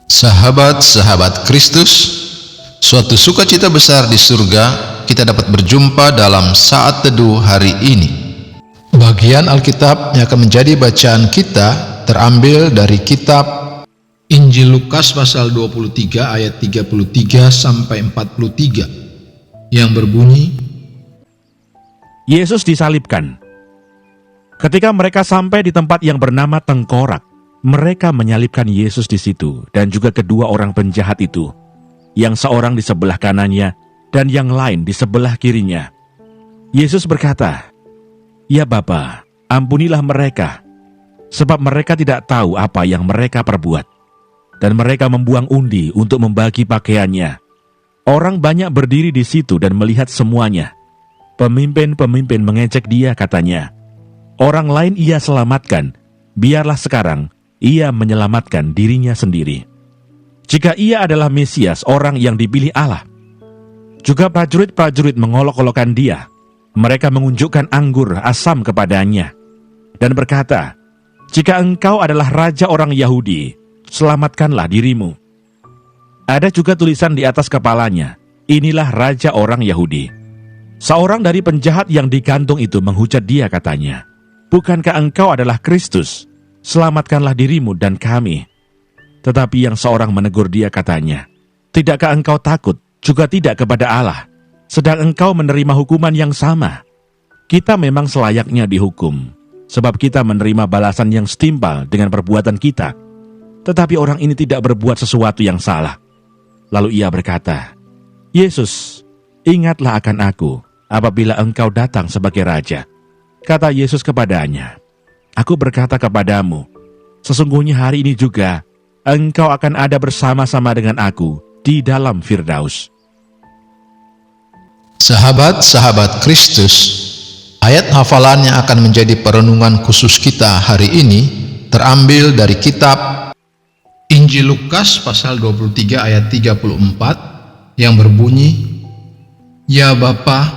Sahabat-sahabat Kristus, suatu sukacita besar di surga kita dapat berjumpa dalam saat teduh hari ini. Bagian Alkitab yang akan menjadi bacaan kita terambil dari kitab Injil Lukas pasal 23 ayat 33 sampai 43 yang berbunyi, Yesus disalibkan. Ketika mereka sampai di tempat yang bernama Tengkorak, mereka menyalibkan Yesus di situ dan juga kedua orang penjahat itu, yang seorang di sebelah kanannya dan yang lain di sebelah kirinya. Yesus berkata, "Ya Bapa, ampunilah mereka, sebab mereka tidak tahu apa yang mereka perbuat." Dan mereka membuang undi untuk membagi pakaiannya. Orang banyak berdiri di situ dan melihat semuanya. Pemimpin-pemimpin mengejek dia, katanya, "Orang lain ia selamatkan, biarlah sekarang ia menyelamatkan dirinya sendiri. Jika ia adalah Mesias, orang yang dipilih Allah." Juga prajurit-prajurit mengolok-olokkan dia. Mereka mengunjukkan anggur asam kepadanya dan berkata, "Jika engkau adalah raja orang Yahudi, selamatkanlah dirimu." Ada juga tulisan di atas kepalanya, "Inilah raja orang Yahudi." Seorang dari penjahat yang digantung itu menghujat dia, katanya, "Bukankah engkau adalah Kristus? Selamatkanlah dirimu dan kami." Tetapi yang seorang menegur dia, katanya, "Tidakkah engkau takut juga tidak kepada Allah, sedang engkau menerima hukuman yang sama? Kita memang selayaknya dihukum, sebab kita menerima balasan yang setimpal dengan perbuatan kita. Tetapi orang ini tidak berbuat sesuatu yang salah." Lalu ia berkata, "Yesus, ingatlah akan aku apabila engkau datang sebagai raja." Kata Yesus kepadanya, "Aku berkata kepadamu, sesungguhnya hari ini juga engkau akan ada bersama-sama dengan aku di dalam Firdaus." Sahabat-sahabat Kristus, ayat hafalan yang akan menjadi perenungan khusus kita hari ini terambil dari kitab Injil Lukas pasal 23 ayat 34 yang berbunyi, "Ya Bapa,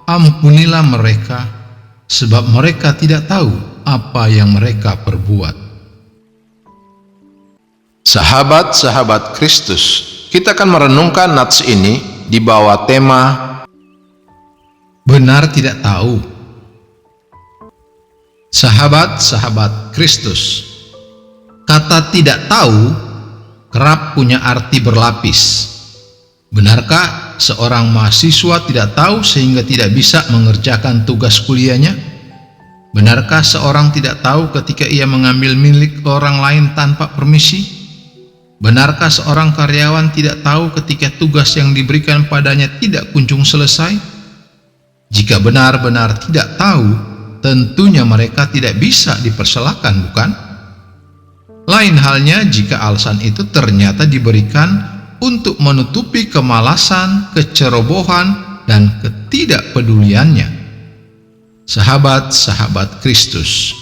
ampunilah mereka, sebab mereka tidak tahu apa yang mereka perbuat." Sahabat-sahabat Kristus, kita akan merenungkan nats ini di bawah tema benar tidak tahu. Sahabat-sahabat Kristus, kata tidak tahu kerap punya arti berlapis. Benarkah seorang mahasiswa tidak tahu sehingga tidak bisa mengerjakan tugas kuliahnya? Benarkah seorang tidak tahu ketika ia mengambil milik orang lain tanpa permisi? Benarkah seorang karyawan tidak tahu ketika tugas yang diberikan padanya tidak kunjung selesai? Jika benar-benar tidak tahu, tentunya mereka tidak bisa dipersalahkan, bukan? Lain halnya jika alasan itu ternyata diberikan untuk menutupi kemalasan, kecerobohan, dan ketidakpeduliannya. Sahabat-sahabat Kristus,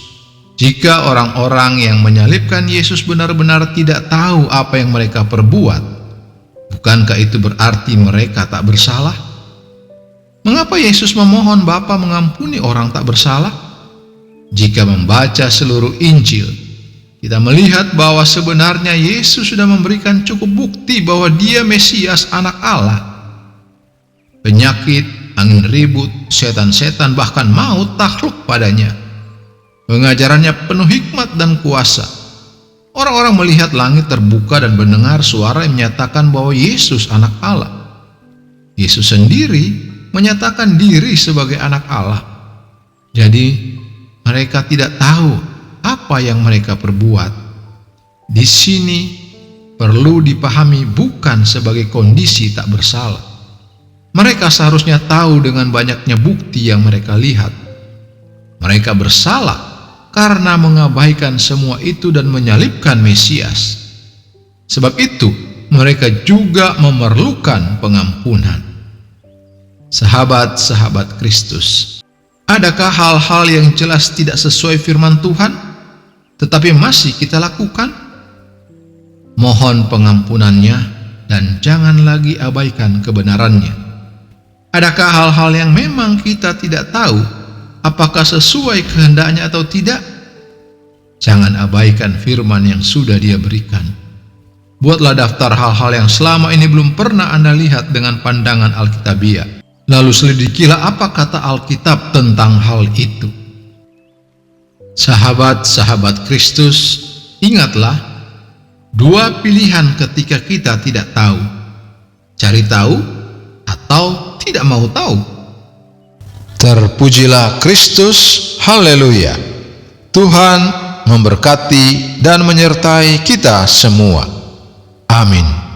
jika orang-orang yang menyalibkan Yesus benar-benar tidak tahu apa yang mereka perbuat, bukankah itu berarti mereka tak bersalah? Mengapa Yesus memohon Bapa mengampuni orang tak bersalah? Jika membaca seluruh Injil, kita melihat bahwa sebenarnya Yesus sudah memberikan cukup bukti bahwa Dia Mesias, Anak Allah. Penyakit, angin ribut, setan-setan, bahkan maut takluk padanya. Pengajarannya penuh hikmat dan kuasa. Orang-orang melihat langit terbuka dan mendengar suara yang menyatakan bahwa Yesus Anak Allah. Yesus sendiri menyatakan diri sebagai Anak Allah. Jadi mereka tidak tahu apa yang mereka perbuat. Di sini perlu dipahami bukan sebagai kondisi tak bersalah. Mereka seharusnya tahu dengan banyaknya bukti yang mereka lihat. Mereka bersalah karena mengabaikan semua itu dan menyalibkan Mesias. Sebab itu mereka juga memerlukan pengampunan. Sahabat-sahabat Kristus, adakah hal-hal yang jelas tidak sesuai firman Tuhan, tetapi masih kita lakukan? Mohon pengampunannya dan jangan lagi abaikan kebenarannya. Adakah hal-hal yang memang kita tidak tahu apakah sesuai kehendaknya atau tidak? Jangan abaikan firman yang sudah Dia berikan. Buatlah daftar hal-hal yang selama ini belum pernah Anda lihat dengan pandangan Alkitabiah. Lalu selidikilah apa kata Alkitab tentang hal itu. Sahabat-sahabat Kristus, ingatlah, dua pilihan ketika kita tidak tahu. Cari tahu atau tidak mau tahu. Terpujilah Kristus, haleluya. Tuhan memberkati dan menyertai kita semua. Amin.